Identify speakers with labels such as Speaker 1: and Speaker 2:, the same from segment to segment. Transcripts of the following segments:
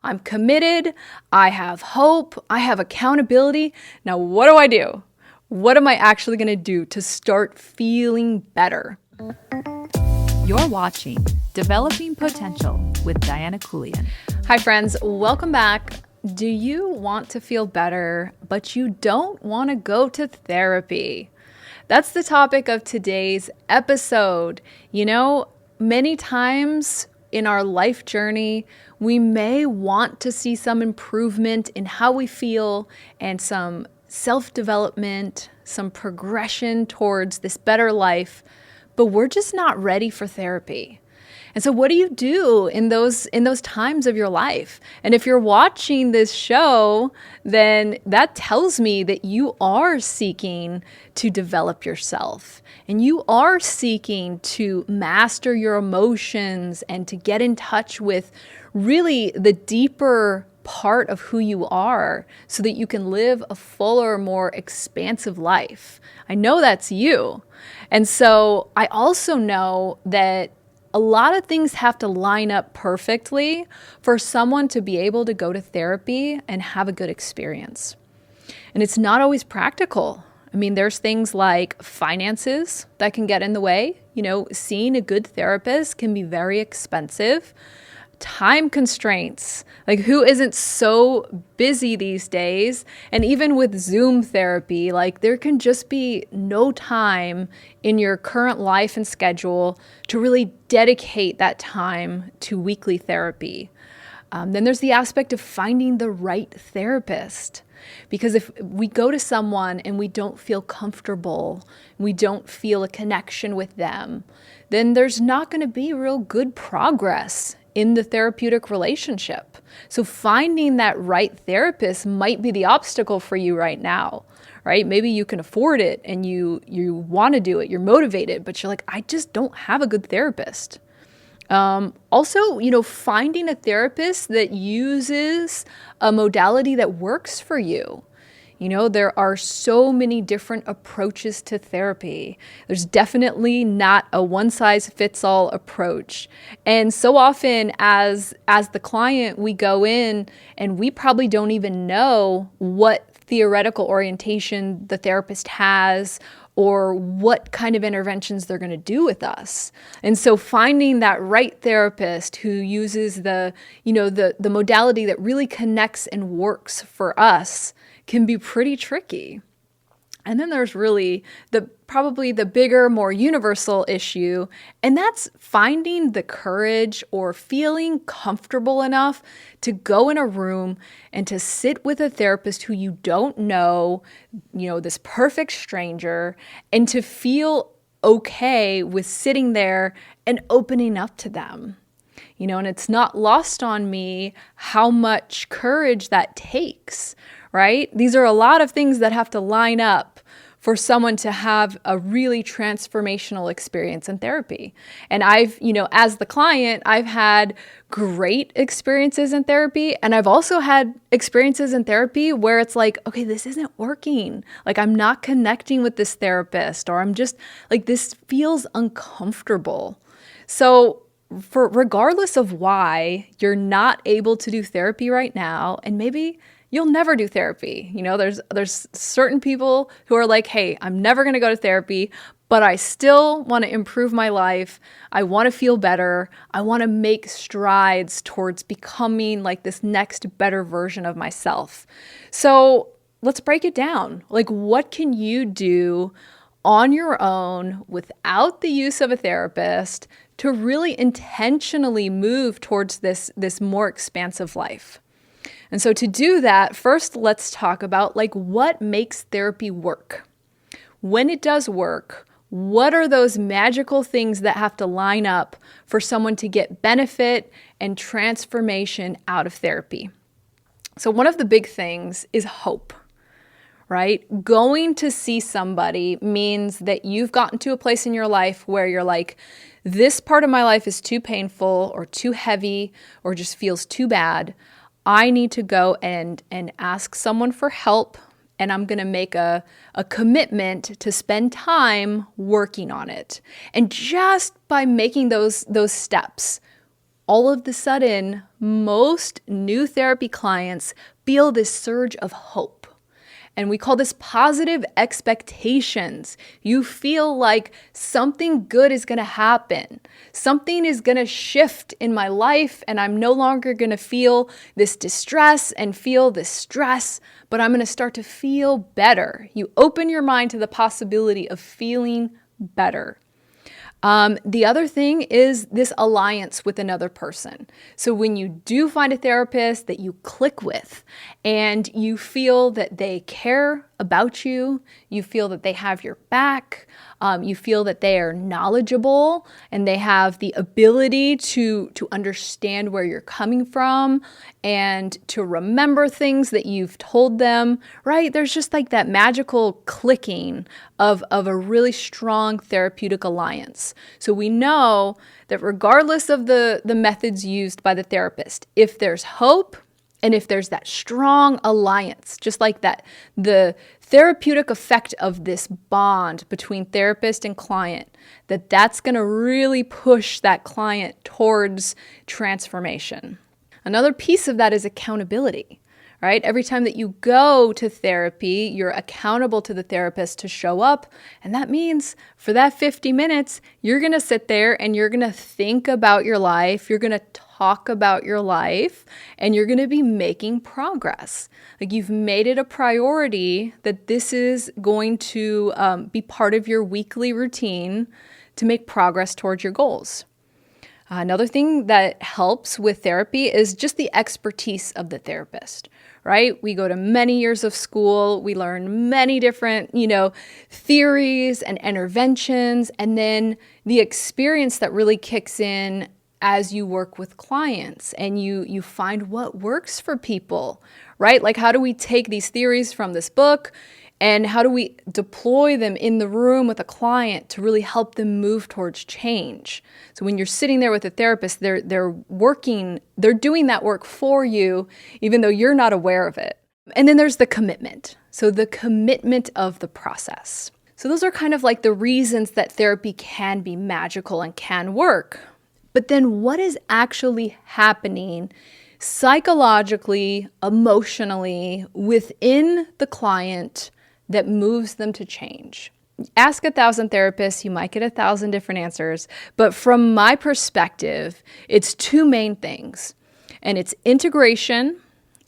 Speaker 1: I'm committed, I have hope, I have accountability. Now, what do I do? What am I actually going to do to start feeling better?
Speaker 2: You're watching Developing Potential with Diana Keuilian.
Speaker 1: Hi, friends. Welcome back. Do you want to feel better, but you don't want to go to therapy? That's the topic of today's episode. You know, many times in our life journey, we may want to see some improvement in how we feel and some self-development, some progression towards this better life, but we're just not ready for therapy. And so what do you do in those times of your life? And if you're watching this show, then that tells me that you are seeking to develop yourself and you are seeking to master your emotions and to get in touch with really the deeper part of who you are so that you can live a fuller, more expansive life. I know that's you. And so I also know that a lot of things have to line up perfectly for someone to be able to go to therapy and have a good experience. And it's not always practical. I mean, there's things like finances that can get in the way. You know, seeing a good therapist can be very expensive. Time constraints, like who isn't so busy these days? And even with Zoom therapy, like there can just be no time in your current life and schedule to really dedicate that time to weekly therapy. Then there's the aspect of finding the right therapist. Because if we go to someone and we don't feel comfortable, we don't feel a connection with them, then there's not going to be real good progress in the therapeutic relationship. So finding that right therapist might be the obstacle for you right now, right? Maybe you can afford it and you want to do it, you're motivated, but you're like, I just don't have a good therapist. Also, you know, finding a therapist that uses a modality that works for you. You know, there are so many different approaches to therapy. There's definitely not a one-size-fits-all approach. And so often as the client, we go in and we probably don't even know what theoretical orientation the therapist has or what kind of interventions they're going to do with us. And so finding that right therapist who uses the modality that really connects and works for us can be pretty tricky. And then there's really probably the bigger, more universal issue, and that's finding the courage or feeling comfortable enough to go in a room and to sit with a therapist who you don't know, you know, this perfect stranger, and to feel okay with sitting there and opening up to them. You know, and it's not lost on me how much courage that takes, right? These are a lot of things that have to line up for someone to have a really transformational experience in therapy. And I've, you know, as the client, I've had great experiences in therapy. And I've also had experiences in therapy where it's like, okay, this isn't working. Like I'm not connecting with this therapist, or I'm just like, this feels uncomfortable. So regardless of why you're not able to do therapy right now, and maybe you'll never do therapy. You know, there's certain people who are like, hey, I'm never going to go to therapy, but I still want to improve my life. I want to feel better. I want to make strides towards becoming like this next better version of myself. So let's break it down. Like, what can you do on your own without the use of a therapist to really intentionally move towards this more expansive life? And so to do that, first let's talk about like what makes therapy work. When it does work, what are those magical things that have to line up for someone to get benefit and transformation out of therapy? So one of the big things is hope, right? Going to see somebody means that you've gotten to a place in your life where you're like, this part of my life is too painful or too heavy or just feels too bad. I need to go and ask someone for help, and I'm going to make a commitment to spend time working on it. And just by making those steps, all of the sudden, most new therapy clients feel this surge of hope. And we call this positive expectations. You feel like something good is going to happen. Something is going to shift in my life, and I'm no longer going to feel this distress and feel this stress, but I'm going to start to feel better. You open your mind to the possibility of feeling better. The other thing is this alliance with another person. So when you do find a therapist that you click with and you feel that they care about you, you feel that they have your back, you feel that they are knowledgeable and they have the ability to understand where you're coming from and to remember things that you've told them, right? There's just like that magical clicking of a really strong therapeutic alliance. So we know that regardless of the methods used by the therapist, if there's hope and if there's that strong alliance, just like that, the therapeutic effect of this bond between therapist and client, that's going to really push that client towards transformation. Another piece of that is accountability. Right? Every time that you go to therapy, you're accountable to the therapist to show up. And that means for that 50 minutes, you're going to sit there and you're going to think about your life. You're going to talk about your life and you're going to be making progress. Like you've made it a priority that this is going to be part of your weekly routine to make progress towards your goals. Another thing that helps with therapy is just the expertise of the therapist, right? We go to many years of school, we learn many different, theories and interventions, and then the experience that really kicks in as you work with clients and you find what works for people, right? Like how do we take these theories from this book and how do we deploy them in the room with a client to really help them move towards change? So when you're sitting there with a therapist, they're doing that work for you, even though you're not aware of it. And then there's the commitment. So the commitment of the process. So those are kind of like the reasons that therapy can be magical and can work. But then what is actually happening psychologically, emotionally within the client that moves them to change? Ask 1,000 therapists, you might get 1,000 different answers. But from my perspective, it's two main things, and it's integration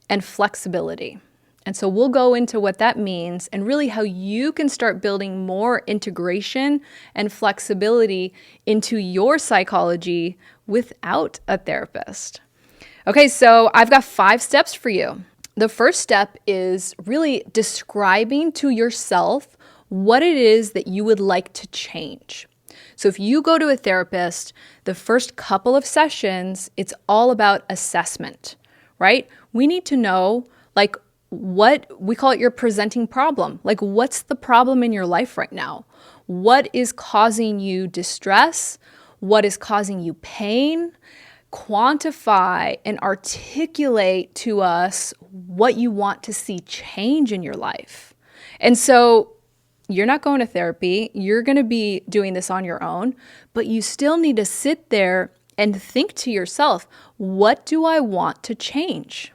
Speaker 1: and flexibility. And so we'll go into what that means and really how you can start building more integration and flexibility into your psychology without a therapist. Okay, so I've got 5 steps for you. The first step is really describing to yourself what it is that you would like to change. So if you go to a therapist, the first couple of sessions, it's all about assessment, right? We need to know, like, what we call it your presenting problem. Like, what's the problem in your life right now? What is causing you distress? What is causing you pain? Quantify and articulate to us what you want to see change in your life. And so you're not going to therapy. You're going to be doing this on your own, but you still need to sit there and think to yourself, what do I want to change?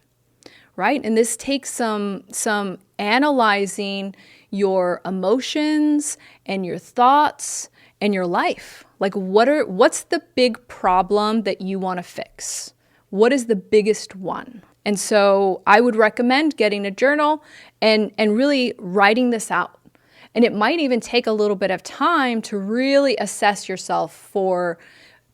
Speaker 1: Right? And this takes some analyzing your emotions and your thoughts and your life. Like what's the big problem that you want to fix? What is the biggest one? And so I would recommend getting a journal and really writing this out. And it might even take a little bit of time to really assess yourself for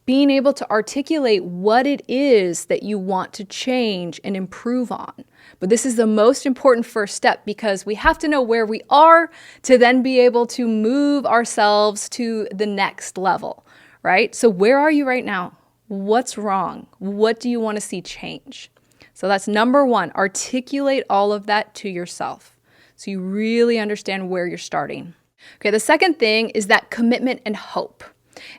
Speaker 1: being able to articulate what it is that you want to change and improve on. But this is the most important first step because we have to know where we are to then be able to move ourselves to the next level, right? So where are you right now? What's wrong? What do you want to see change? So that's number 1, articulate all of that to yourself so you really understand where you're starting. Okay, the second thing is that commitment and hope.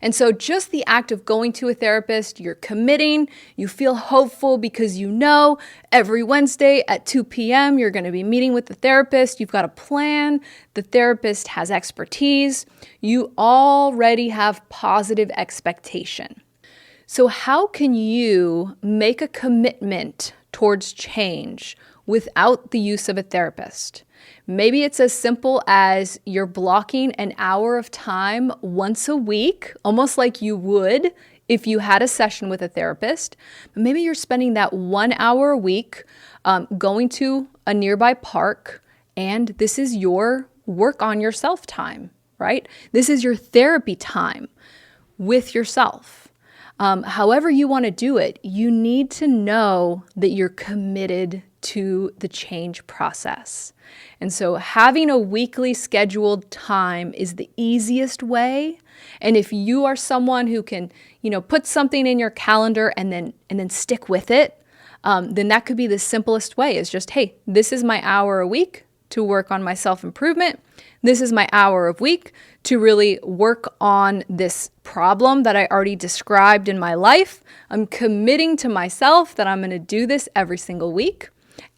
Speaker 1: And so just the act of going to a therapist, you're committing, you feel hopeful because you know every Wednesday at 2 p.m. you're going to be meeting with the therapist. You've got a plan. The therapist has expertise. You already have positive expectation. So how can you make a commitment towards change without the use of a therapist? Maybe it's as simple as you're blocking an hour of time once a week, almost like you would if you had a session with a therapist. But maybe you're spending that 1 hour a week going to a nearby park, and this is your work on yourself time, right? This is your therapy time with yourself. However you want to do it, you need to know that you're committed to the change process. And so having a weekly scheduled time is the easiest way. And if you are someone who can, put something in your calendar and then stick with it, then that could be the simplest way, is just, hey, this is my hour a week to work on my self-improvement. This is my hour of week to really work on this problem that I already described in my life. I'm committing to myself that I'm going to do this every single week.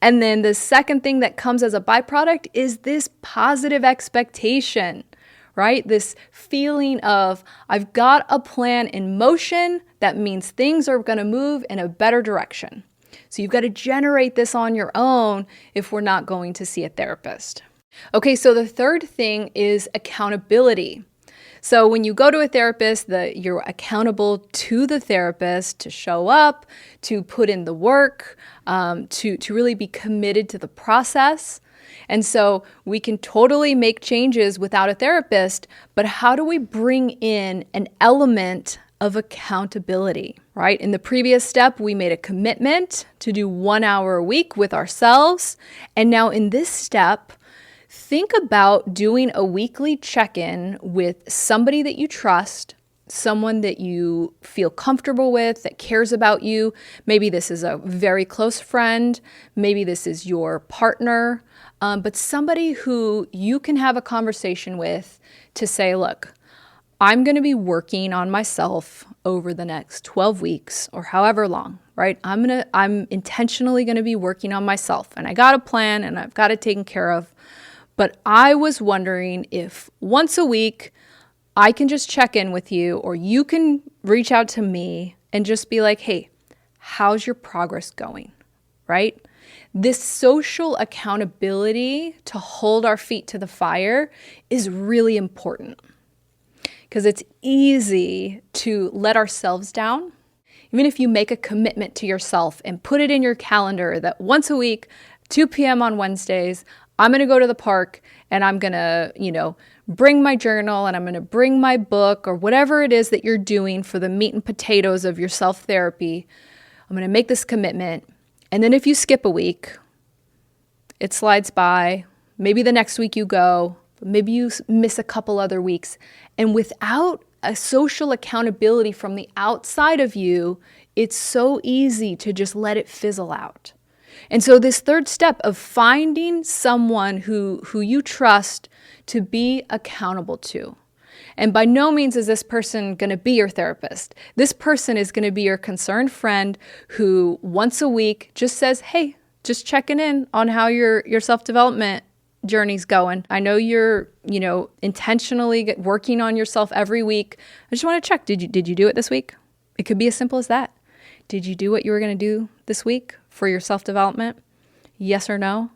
Speaker 1: And then the second thing that comes as a byproduct is this positive expectation, right? This feeling of, I've got a plan in motion. That means things are going to move in a better direction. So you've got to generate this on your own if we're not going to see a therapist. Okay, so the third thing is accountability. So when you go to a therapist, you're accountable to the therapist to show up, to put in the work, to really be committed to the process. And so we can totally make changes without a therapist, but how do we bring in an element of accountability, right? In the previous step, we made a commitment to do 1 hour a week with ourselves. And now in this step, think about doing a weekly check-in with somebody that you trust, someone that you feel comfortable with, that cares about you. Maybe this is a very close friend. Maybe this is your partner, but somebody who you can have a conversation with to say, look, I'm going to be working on myself over the next 12 weeks or however long, right? I'm intentionally going to be working on myself, and I got a plan and I've got it taken care of. But I was wondering if once a week I can just check in with you, or you can reach out to me and just be like, hey, how's your progress going, right? This social accountability to hold our feet to the fire is really important, because it's easy to let ourselves down. Even if you make a commitment to yourself and put it in your calendar that once a week, 2 p.m. on Wednesdays, I'm going to go to the park and I'm going to, bring my journal and I'm going to bring my book or whatever it is that you're doing for the meat and potatoes of your self-therapy. I'm going to make this commitment. And then if you skip a week, it slides by. Maybe the next week you go, maybe you miss a couple other weeks. And without a social accountability from the outside of you, it's so easy to just let it fizzle out. And so this third step of finding someone who you trust to be accountable to. And by no means is this person going to be your therapist. This person is going to be your concerned friend who once a week just says, hey, just checking in on how your self-development journey's going. I know you're, intentionally working on yourself every week. I just want to check. Did you do it this week? It could be as simple as that. Did you do what you were going to do this week for your self-development? Yes or no?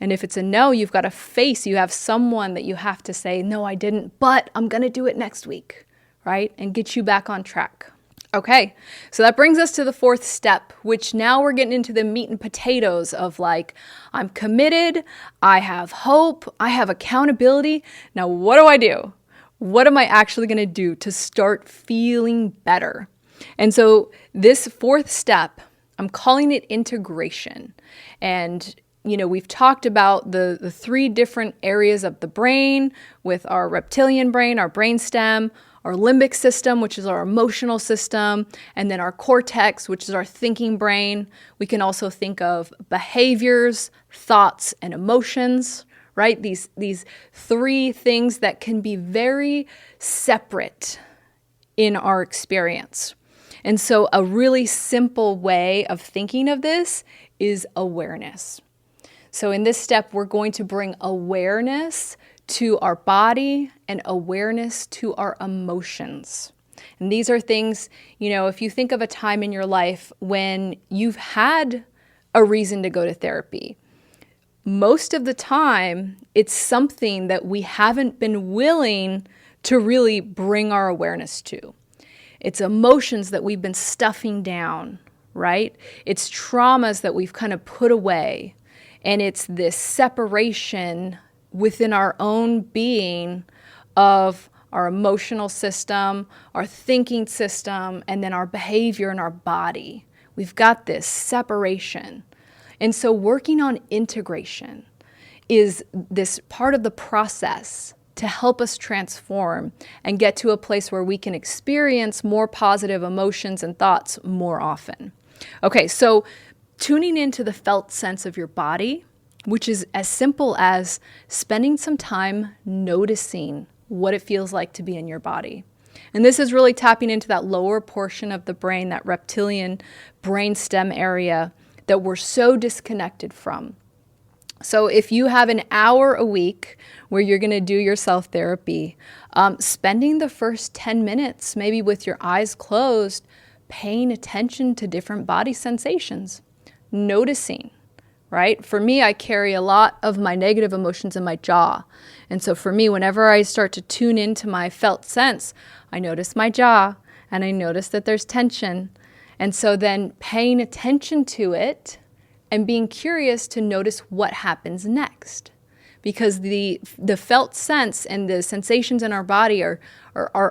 Speaker 1: And if it's a no, you've got you have someone that you have to say, no, I didn't, but I'm going to do it next week, right? And get you back on track. Okay, so that brings us to the fourth step, which now we're getting into the meat and potatoes of like, I'm committed, I have hope, I have accountability. Now, what do I do? What am I actually going to do to start feeling better? And so this fourth step, I'm calling it integration. And, we've talked about the three different areas of the brain with our reptilian brain, our brainstem, our limbic system, which is our emotional system, and then our cortex, which is our thinking brain. We can also think of behaviors, thoughts, and emotions, right? These three things that can be very separate in our experience. And so a really simple way of thinking of this is awareness. So in this step, we're going to bring awareness to our body and awareness to our emotions. And these are things, if you think of a time in your life when you've had a reason to go to therapy, most of the time it's something that we haven't been willing to really bring our awareness to. It's emotions that we've been stuffing down, right? It's traumas that we've kind of put away. And it's this separation within our own being of our emotional system, our thinking system, and then our behavior and our body. We've got this separation. And so working on integration is this part of the process to help us transform and get to a place where we can experience more positive emotions and thoughts more often. Okay, so tuning into the felt sense of your body, which is as simple as spending some time noticing what it feels like to be in your body. And this is really tapping into that lower portion of the brain, that reptilian brainstem area that we're so disconnected from. So if you have an hour a week where you're going to do your self-therapy, spending the first 10 minutes, maybe with your eyes closed, paying attention to different body sensations, noticing, right? For me, I carry a lot of my negative emotions in my jaw. And so for me, whenever I start to tune into my felt sense, I notice my jaw and I notice that there's tension. And so then paying attention to it and being curious to notice what happens next. Because the felt sense and the sensations in our body are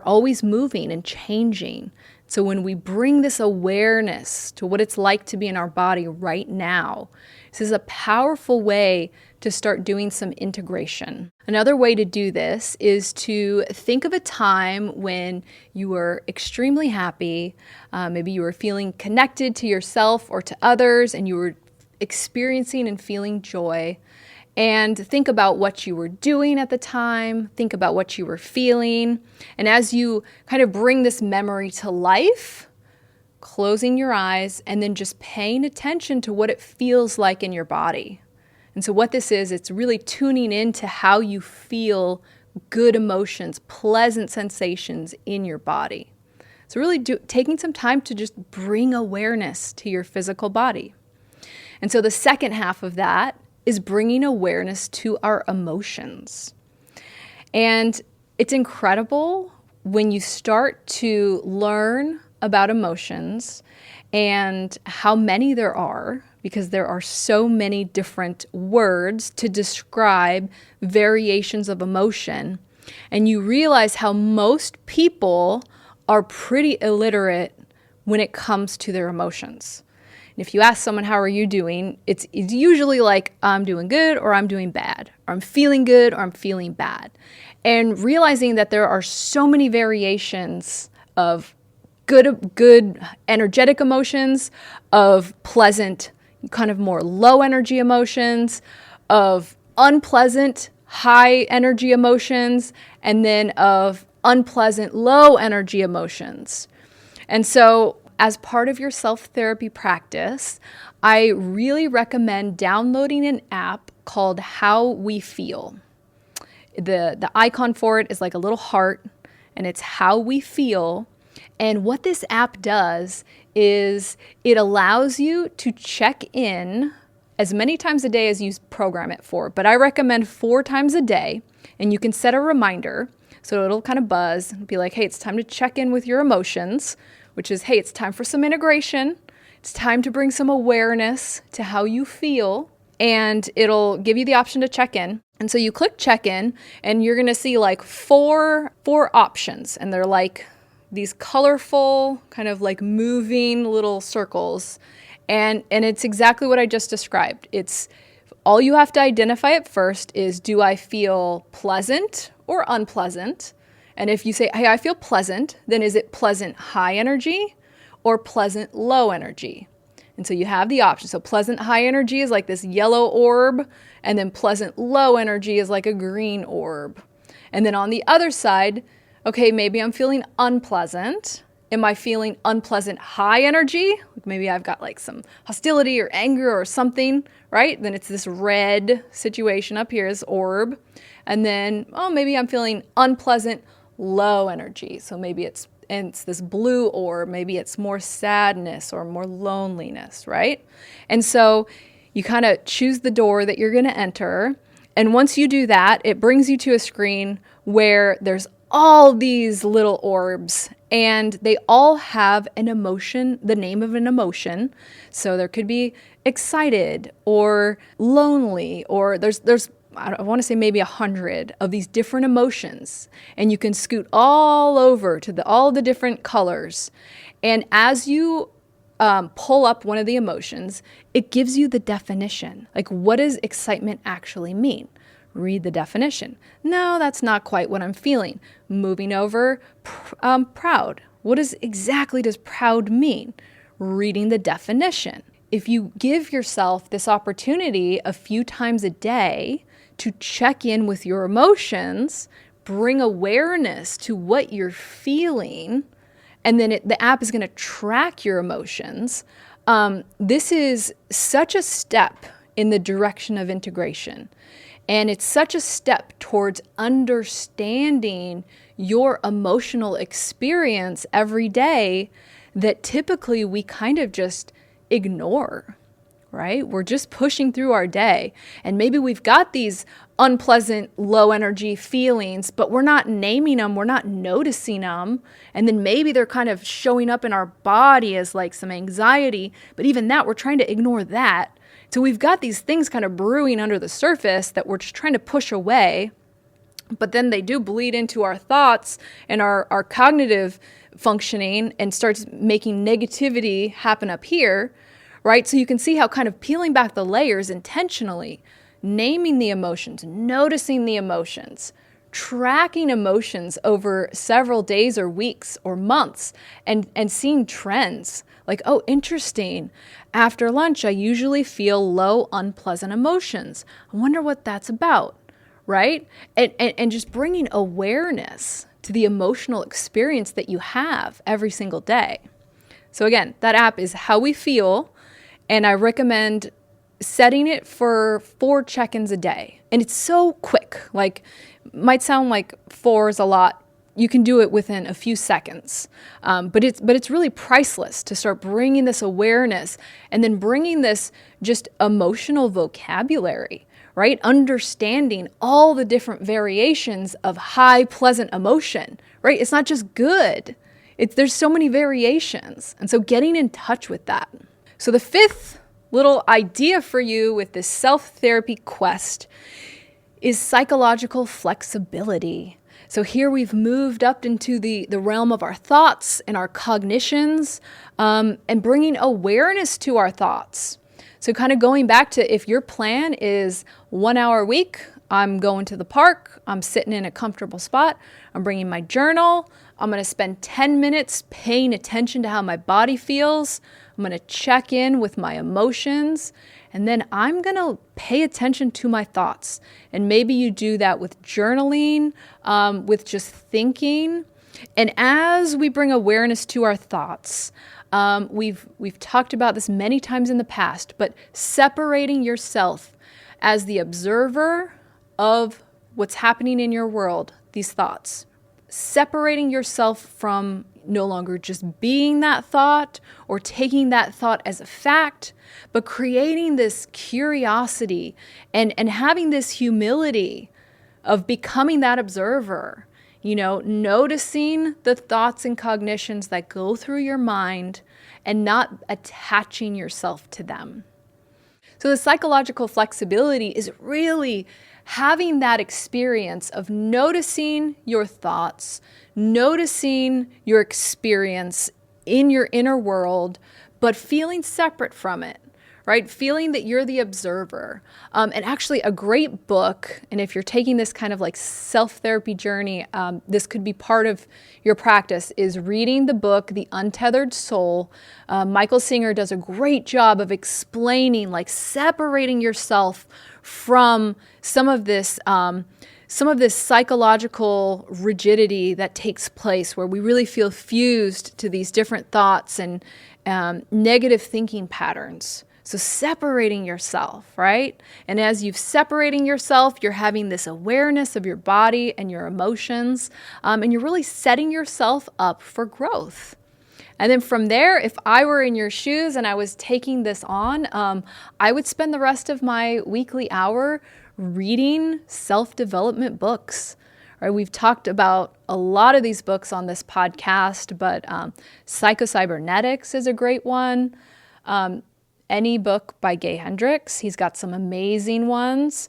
Speaker 1: always moving and changing. So when we bring this awareness to what it's like to be in our body right now, this is a powerful way to start doing some integration. Another way to do this is to think of a time when you were extremely happy, maybe you were feeling connected to yourself or to others, and you were experiencing and feeling joy. And think about what you were doing at the time. Think about what you were feeling. And as you kind of bring this memory to life, closing your eyes and then just paying attention to what it feels like in your body. And so what this is, it's really tuning into how you feel good emotions, pleasant sensations in your body. So really taking some time to just bring awareness to your physical body. And so the second half of that is bringing awareness to our emotions. And it's incredible when you start to learn about emotions and how many there are, because there are so many different words to describe variations of emotion. And you realize how most people are pretty illiterate when it comes to their emotions. And if you ask someone, how are you doing? It's usually like, I'm doing good or I'm doing bad, or I'm feeling good or I'm feeling bad. And realizing that there are so many variations of good energetic emotions, of pleasant, kind of more low energy emotions, of unpleasant, high energy emotions, and then of unpleasant, low energy emotions. And so as part of your self-therapy practice, I really recommend downloading an app called How We Feel. The icon for it is like a little heart, and it's How We Feel. And what this app does is it allows you to check in as many times a day as you program it for. But I recommend 4 times a day, and you can set a reminder. So it'll kind of buzz and be like, hey, it's time to check in with your emotions, which is, hey, it's time for some integration. It's time to bring some awareness to how you feel. And it'll give you the option to check in. And so you click check in, and you're going to see like four options. And they're like these colorful, kind of like moving little circles. And it's exactly what I just described. It's all you have to identify at first is, do I feel pleasant or unpleasant? And if you say, hey, I feel pleasant, then is it pleasant high energy or pleasant low energy? And so you have the option. So pleasant high energy is like this yellow orb, and then pleasant low energy is like a green orb. And then on the other side, okay, maybe I'm feeling unpleasant. Am I feeling unpleasant high energy? Maybe I've got like some hostility or anger or something, right? Then it's this red situation up here, is orb. And then, maybe I'm feeling unpleasant low energy. So maybe it's and it's this blue orb. Maybe it's more sadness or more loneliness, right? And so you kind of choose the door that you're going to enter. And once you do that, it brings you to a screen where there's all these little orbs, and they all have an emotion, the name of an emotion. So there could be excited or lonely, or there's I want to say maybe 100 of these different emotions, and you can scoot all over to all the different colors. And as you pull up one of the emotions, it gives you the definition. Like, what does excitement actually mean? Read the definition. No, that's not quite what I'm feeling. Moving over, proud. What exactly does proud mean? Reading the definition. If you give yourself this opportunity a few times a day to check in with your emotions, bring awareness to what you're feeling, and then the app is going to track your emotions. This is such a step in the direction of integration. And it's such a step towards understanding your emotional experience every day that typically we kind of just ignore, right? We're just pushing through our day. And maybe we've got these unpleasant, low energy feelings, but we're not naming them, we're not noticing them. And then maybe they're kind of showing up in our body as like some anxiety, but even that, we're trying to ignore that. So we've got these things kind of brewing under the surface that we're just trying to push away, but then they do bleed into our thoughts and our cognitive functioning and starts making negativity happen up here, right? So you can see how kind of peeling back the layers intentionally, naming the emotions, noticing the emotions, tracking emotions over several days or weeks or months and seeing trends. Like, oh, interesting. After lunch, I usually feel low, unpleasant emotions. I wonder what that's about, right? And just bringing awareness to the emotional experience that you have every single day. So again, that app is How We Feel, and I recommend setting it for 4 check-ins a day. And it's so quick. Like, might sound like 4 is a lot. You can do it within a few seconds, but it's really priceless to start bringing this awareness and then bringing this just emotional vocabulary, right? Understanding all the different variations of high, pleasant emotion, right? It's not just good. There's so many variations, and so getting in touch with that. So the 5th little idea for you with this self-therapy quest is psychological flexibility. So here we've moved up into the realm of our thoughts and our cognitions, and bringing awareness to our thoughts. So kind of going back to, if your plan is 1 hour a week, I'm going to the park, I'm sitting in a comfortable spot, I'm bringing my journal, I'm going to spend 10 minutes paying attention to how my body feels, I'm going to check in with my emotions, and then I'm going to pay attention to my thoughts. And maybe you do that with journaling, with just thinking. And as we bring awareness to our thoughts, we've talked about this many times in the past, but separating yourself as the observer of what's happening in your world, these thoughts, separating yourself from no longer just being that thought or taking that thought as a fact, but creating this curiosity and having this humility of becoming that observer, noticing the thoughts and cognitions that go through your mind and not attaching yourself to them. So the psychological flexibility is really having that experience of noticing your thoughts, noticing your experience in your inner world, but feeling separate from it, right? Feeling that you're the observer. And actually a great book, and if you're taking this kind of like self-therapy journey, this could be part of your practice, is reading the book, The Untethered Soul. Michael Singer does a great job of explaining, like separating yourself from some of this psychological rigidity that takes place where we really feel fused to these different thoughts and negative thinking patterns. So separating yourself, right? And as you've separating yourself, you're having this awareness of your body and your emotions, and you're really setting yourself up for growth. And then from there, if I were in your shoes and I was taking this on, I would spend the rest of my weekly hour reading self-development books. Right? We've talked about a lot of these books on this podcast, but Psychocybernetics is a great one. Any book by Gay Hendricks, he's got some amazing ones.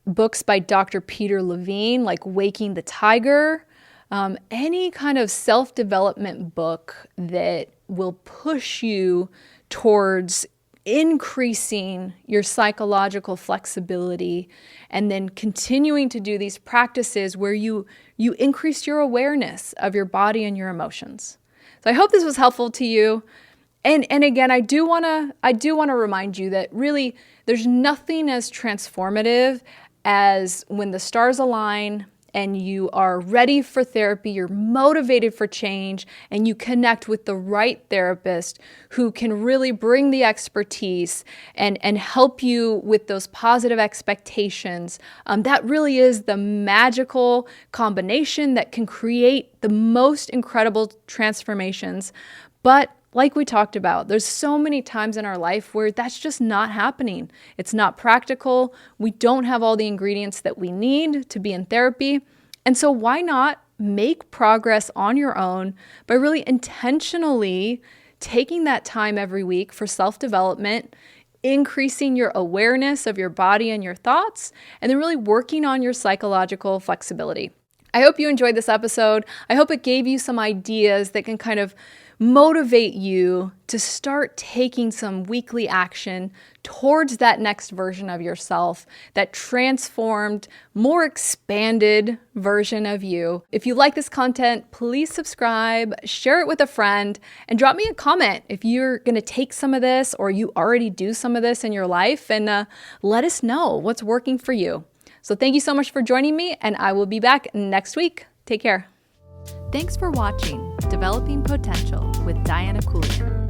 Speaker 1: Books by Dr. Peter Levine, like Waking the Tiger. Any kind of self-development book that will push you towards increasing your psychological flexibility and then continuing to do these practices where you increase your awareness of your body and your emotions. So I hope this was helpful to you. And again, I do want to remind you that really there's nothing as transformative as when the stars align and you are ready for therapy, you're motivated for change, and you connect with the right therapist who can really bring the expertise and help you with those positive expectations. That really is the magical combination that can create the most incredible transformations. But like we talked about, there's so many times in our life where that's just not happening. It's not practical. We don't have all the ingredients that we need to be in therapy. And so why not make progress on your own by really intentionally taking that time every week for self-development, increasing your awareness of your body and your thoughts, and then really working on your psychological flexibility. I hope you enjoyed this episode. I hope it gave you some ideas that can kind of motivate you to start taking some weekly action towards that next version of yourself, that transformed, more expanded version of you. If you like this content, please subscribe, share it with a friend, and drop me a comment if you're going to take some of this or you already do some of this in your life, and let us know what's working for you. So thank you so much for joining me, and I will be back next week. Take care.
Speaker 2: Thanks for watching Developing Potential with Diana Keuilian.